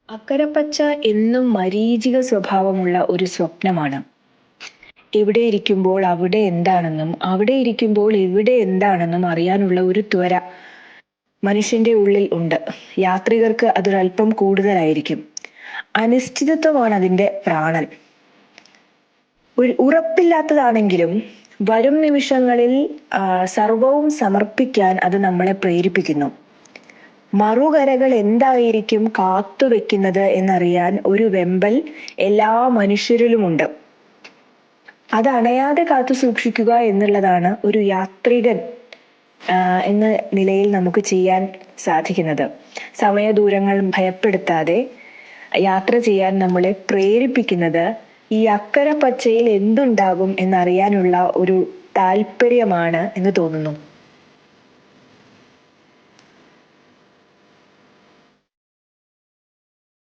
അക്കരപ്പച്ച എന്നും മരീചിക സ്വഭാവമുള്ള ഒരു സ്വപ്നമാണ്. ഇവിടെ ഇരിക്കുമ്പോൾ അവിടെ എന്താണെന്നും അവിടെ ഇരിക്കുമ്പോൾ ഇവിടെ എന്താണെന്നും അറിയാനുള്ള ഒരു ത്വര മനുഷ്യന്റെ ഉള്ളിൽ ഉണ്ട്. യാത്രികർക്ക് അതൊരല്പം കൂടുതലായിരിക്കും. അനിശ്ചിതത്വമാണ് അതിന്റെ പ്രാണൻ. ഉറപ്പില്ലാത്തതാണെങ്കിലും വരും നിമിഷങ്ങളിൽ സർവവും സമർപ്പിക്കാൻ അത് നമ്മളെ പ്രേരിപ്പിക്കുന്നു. മറുകരകൾ എന്തായിരിക്കും കാത്തുവെക്കുന്നത് എന്നറിയാൻ ഒരു വെമ്പൽ എല്ലാ മനുഷ്യരിലുമുണ്ട്. അത് അണയാതെ കാത്തു സൂക്ഷിക്കുക എന്നുള്ളതാണ് ഒരു യാത്രികൻ എന്ന നിലയിൽ നമുക്ക് ചെയ്യാൻ സാധിക്കുന്നത്. സമയദൂരങ്ങൾ ഭയപ്പെടുത്താതെ യാത്ര ചെയ്യാൻ നമ്മളെ പ്രേരിപ്പിക്കുന്നത് ഈ അക്കരെ പച്ചയിൽ എന്തുണ്ടാകും എന്നറിയാനുള്ള ഒരു താല്പര്യമാണ് എന്ന് തോന്നുന്നു.